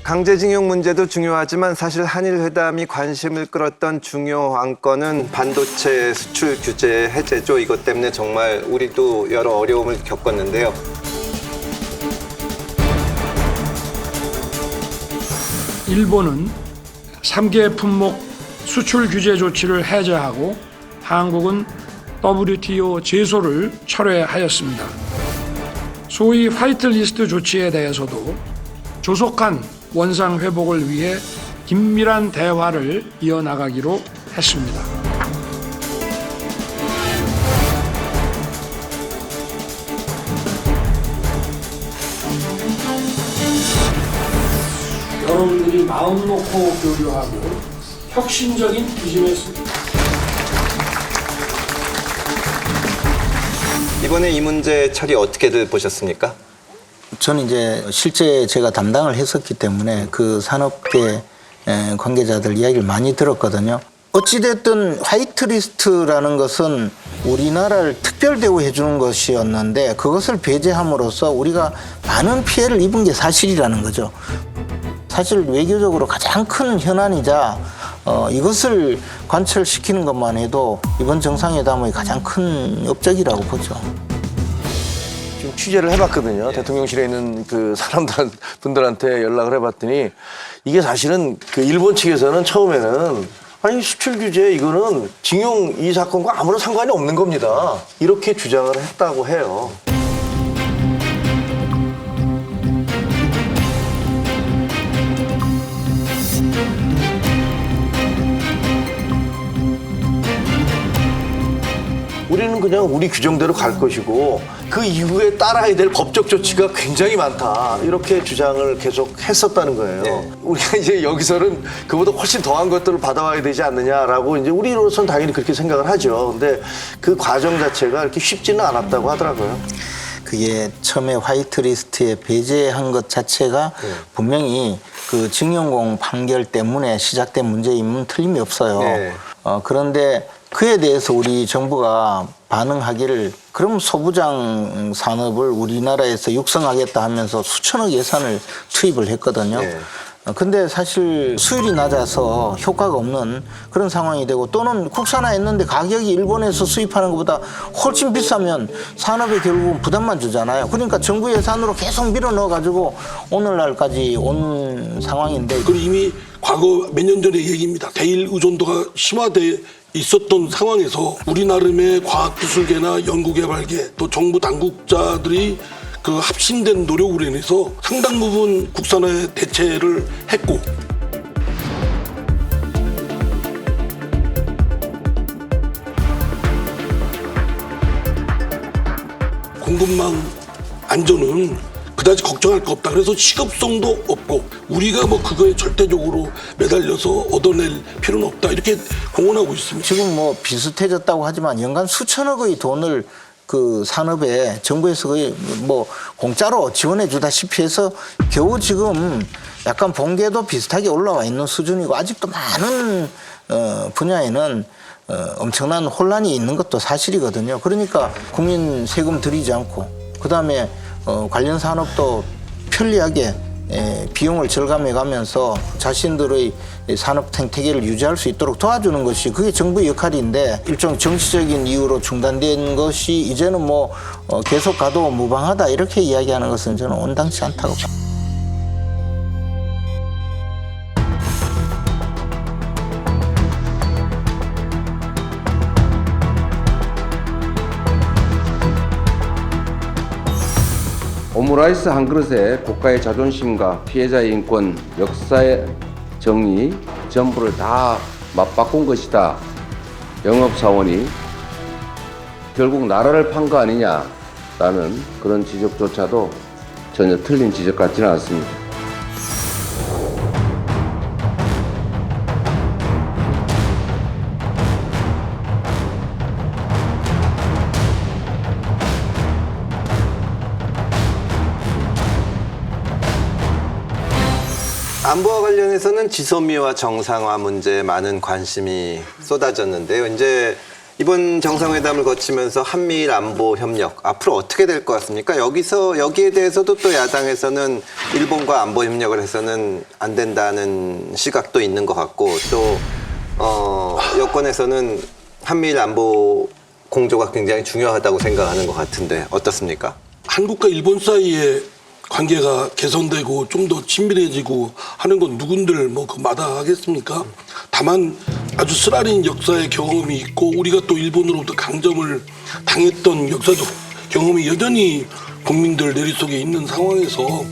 강제징용 문제도 중요하지만 사실 한일 회담이 관심을 끌었던 중요 안건은 반도체 수출 규제 해제죠. 이것 때문에 정말 우리도 여러 어려움을 겪었는데요. 일본은 3개 품목 수출 규제 조치를 해제하고 한국은 WTO 제소를 철회하였습니다. 소위 화이트리스트 조치에 대해서도 조속한 원상 회복을 위해 긴밀한 대화를 이어나가기로 했습니다. 여러분들이 마음 놓고 교류하고 혁신적인 비즈니스. 이번에 이 문제 처리 어떻게들 보셨습니까? 저는 이제 실제 제가 담당을 했었기 때문에 그 산업계 관계자들 이야기를 많이 들었거든요. 어찌됐든 화이트리스트라는 것은 우리나라를 특별 대우해 주는 것이었는데 그것을 배제함으로써 우리가 많은 피해를 입은 게 사실이라는 거죠. 사실 외교적으로 가장 큰 현안이자 이것을 관철시키는 것만 해도 이번 정상회담의 가장 큰 업적이라고 보죠. 지금 취재를 해봤거든요. 대통령실에 있는 그 분들한테 연락을 해봤더니 이게 사실은 그 일본 측에서는 처음에는 아니 수출 규제 이거는 징용 이 사건과 아무런 상관이 없는 겁니다. 이렇게 주장을 했다고 해요. 우리는 그냥 우리 규정대로 갈 것이고 그 이후에 따라야 될 법적 조치가 굉장히 많다. 이렇게 주장을 계속 했었다는 거예요. 네. 우리가 이제 여기서는 그보다 훨씬 더한 것들을 받아와야 되지 않느냐라고 이제 우리로서는 당연히 그렇게 생각을 하죠. 근데 그 과정 자체가 이렇게 쉽지는 않았다고 하더라고요. 그게 처음에 화이트리스트에 배제한 것 자체가 분명히 그 징용공 판결 때문에 시작된 문제임은 틀림이 없어요. 네. 그런데 그에 대해서 우리 정부가 반응하기를 그럼 소부장 산업을 우리나라에서 육성하겠다 하면서 수천억 예산을 투입을 했거든요. 네. 근데 사실 수율이 낮아서 효과가 없는 그런 상황이 되고 또는 국산화했는데 가격이 일본에서 수입하는 것보다 훨씬 비싸면 산업에 결국은 부담만 주잖아요. 그러니까 정부 예산으로 계속 밀어 넣어가지고 오늘날까지 온 상황인데 그리고 이미 과거 몇 년 전의 얘기입니다. 대일 의존도가 심화돼 있었던 상황에서 우리 나름의 과학기술계나 연구개발계 또 정부 당국자들이 그 합심된 노력으로 인해서 상당 부분 국산화에 대체를 했고 공급망 안전은 그다지 걱정할 거 없다. 그래서 시급성도 없고 우리가 뭐 그거에 절대적으로 매달려서 얻어낼 필요는 없다. 이렇게 공언하고 있습니다. 지금 뭐 비슷해졌다고 하지만 연간 수천억의 돈을 그 산업에 정부에서 거의 뭐 공짜로 지원해 주다시피 해서 겨우 지금 약간 본궤도 비슷하게 올라와 있는 수준이고 아직도 많은 분야에는 엄청난 혼란이 있는 것도 사실이거든요. 그러니까 국민 세금 들이지 않고 그다음에 관련 산업도 편리하게 비용을 절감해 가면서 자신들의 산업 생태계를 유지할 수 있도록 도와주는 것이 그게 정부의 역할인데 일종 정치적인 이유로 중단된 것이 이제는 뭐 계속 가도 무방하다 이렇게 이야기하는 것은 저는 온당치 않다고 봅니다. 오므라이스 한 그릇에 국가의 자존심과 피해자의 인권, 역사의 정의 전부를 다 맞바꾼 것이다. 영업사원이 결국 나라를 판 거 아니냐라는 그런 지적조차도 전혀 틀린 지적 같지는 않습니다. 안보와 관련해서는 지소미아 정상화 문제에 많은 관심이 쏟아졌는데요. 이제 이번 정상회담을 거치면서 한미일 안보 협력 앞으로 어떻게 될 것 같습니까? 여기에 대해서도 또 야당에서는 일본과 안보 협력을 해서는 안 된다는 시각도 있는 것 같고 또 여권에서는 한미일 안보 공조가 굉장히 중요하다고 생각하는 것 같은데 어떻습니까? 한국과 일본 사이에 관계가 개선되고 좀 더 친밀해지고 하는 건 누군들 뭐 그 마다하겠습니까? 다만 아주 쓰라린 역사의 경험이 있고 우리가 또 일본으로부터 강점을 당했던 역사적 경험이 여전히 국민들 내리속에 있는 상황에서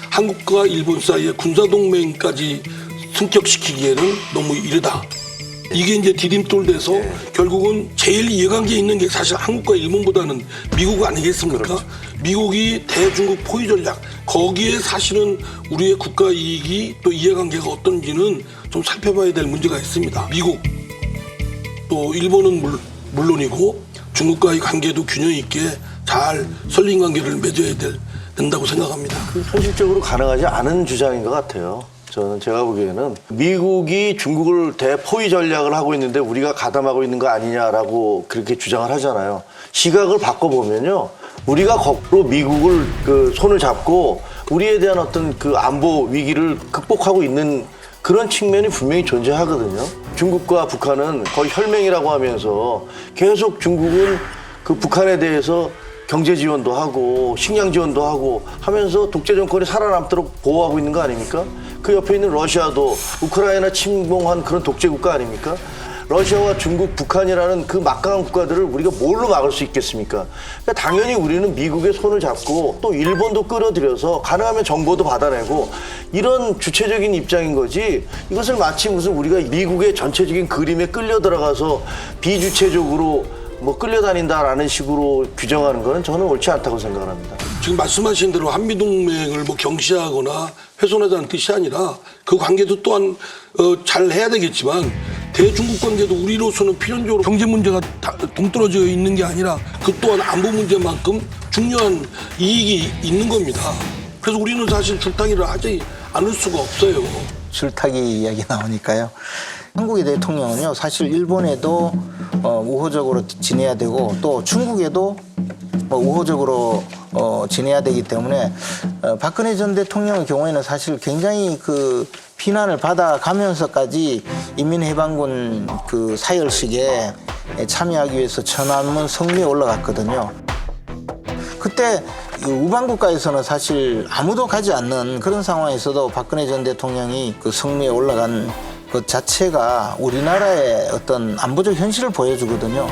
한국과 일본 사이의 군사동맹까지 승격시키기에는 너무 이르다. 이게 이제 디딤돌돼서 결국은 제일 이해관계 있는 게 사실 한국과 일본보다는 미국 아니겠습니까? 그렇죠. 미국이 대중국 포위 전략 거기에 사실은 우리의 국가 이익이 또 이해관계가 어떤지는 좀 살펴봐야 될 문제가 있습니다. 미국 또 일본은 물론이고 중국과의 관계도 균형 있게 잘 설린 관계를 맺어야 된다고 생각합니다. 현실적으로 가능하지 않은 주장인 것 같아요. 저는 제가 보기에는 미국이 중국을 대포위 전략을 하고 있는데 우리가 가담하고 있는 거 아니냐라고 그렇게 주장을 하잖아요. 시각을 바꿔보면요. 우리가 거꾸로 미국을 그 손을 잡고 우리에 대한 어떤 그 안보 위기를 극복하고 있는 그런 측면이 분명히 존재하거든요. 중국과 북한은 거의 혈맹이라고 하면서 계속 중국은 그 북한에 대해서 경제 지원도 하고 식량 지원도 하고 하면서 독재 정권이 살아남도록 보호하고 있는 거 아닙니까? 그 옆에 있는 러시아도 우크라이나 침공한 그런 독재 국가 아닙니까? 러시아와 중국, 북한이라는 그 막강한 국가들을 우리가 뭘로 막을 수 있겠습니까? 그러니까 당연히 우리는 미국의 손을 잡고 또 일본도 끌어들여서 가능하면 정보도 받아내고 이런 주체적인 입장인 거지 이것을 마치 무슨 우리가 미국의 전체적인 그림에 끌려 들어가서 비주체적으로 뭐 끌려다닌다라는 식으로 규정하는 거는 저는 옳지 않다고 생각을 합니다. 지금 말씀하신 대로 한미동맹을 뭐 경시하거나 훼손하자는 뜻이 아니라 그 관계도 또한 잘 해야 되겠지만 대중국 관계도 우리로서는 필연적으로 경제 문제가 동떨어져 있는 게 아니라 그 또한 안보 문제만큼 중요한 이익이 있는 겁니다. 그래서 우리는 사실 줄타기를 하지 않을 수가 없어요. 줄타기 이야기 나오니까요. 한국의 대통령은요, 사실 일본에도 우호적으로 지내야 되고 또 중국에도 우호적으로 지내야 되기 때문에 박근혜 전 대통령의 경우에는 사실 굉장히 그 비난을 받아가면서까지 인민해방군 그 사열식에 참여하기 위해서 천안문 성리에 올라갔거든요. 그때 우방국가에서는 사실 아무도 가지 않는 그런 상황에서도 박근혜 전 대통령이 그 성리에 올라간 것 자체가 우리나라의 어떤 안보적 현실을 보여주거든요.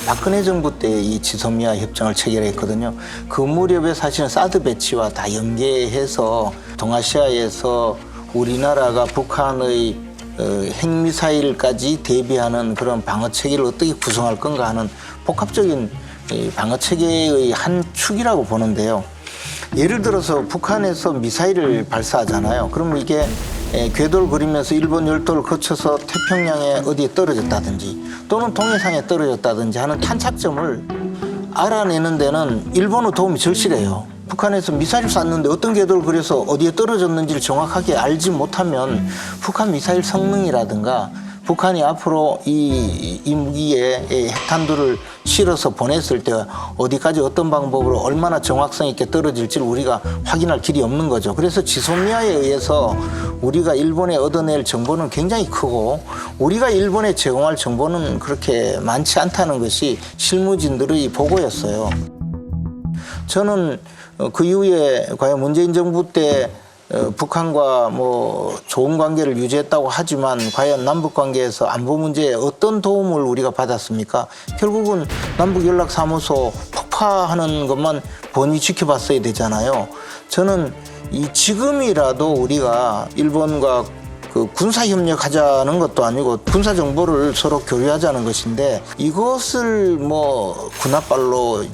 박근혜 정부 때 이 지소미아 협정을 체결했거든요. 그 무렵에 사실은 사드 배치와 다 연계해서 동아시아에서 우리나라가 북한의 핵미사일까지 대비하는 그런 방어 체계를 어떻게 구성할 건가 하는 복합적인 방어 체계의 한 축이라고 보는데요. 예를 들어서 북한에서 미사일을 발사하잖아요. 그러면 이게 궤도를 그리면서 일본 열도를 거쳐서 태평양에 어디에 떨어졌다든지 또는 동해상에 떨어졌다든지 하는 탄착점을 알아내는 데는 일본의 도움이 절실해요. 북한에서 미사일을 쐈는데 어떤 궤도를 그려서 어디에 떨어졌는지를 정확하게 알지 못하면 북한 미사일 성능이라든가 북한이 앞으로 이 무기에 핵탄두를 실어서 보냈을 때 어디까지 어떤 방법으로 얼마나 정확성 있게 떨어질지를 우리가 확인할 길이 없는 거죠. 그래서 지소미아에 의해서 우리가 일본에 얻어낼 정보는 굉장히 크고 우리가 일본에 제공할 정보는 그렇게 많지 않다는 것이 실무진들의 보고였어요. 저는 그 이후에 과연 문재인 정부 때 북한과 뭐 좋은 관계를 유지했다고 하지만 과연 남북 관계에서 안보 문제에 어떤 도움을 우리가 받았습니까? 결국은 남북연락사무소 폭파하는 것만 번히 지켜봤어야 되잖아요. 저는 이 지금이라도 우리가 일본과 그 군사협력하자는 것도 아니고 군사정보를 서로 교류하자는 것인데 이것을 뭐 군합발로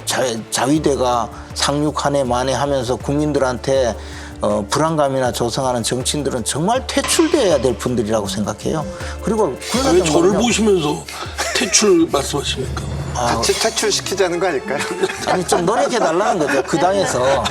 자위대가 상륙하네 마네 하면서 국민들한테 불안감이나 조성하는 정치인들은 정말 퇴출돼야 될 분들이라고 생각해요. 그리고 왜 저를 보시면서 퇴출 말씀하십니까? 같이 퇴출시키자는 거 아닐까요? 아니 좀 노력해달라는 거죠. 그 당에서.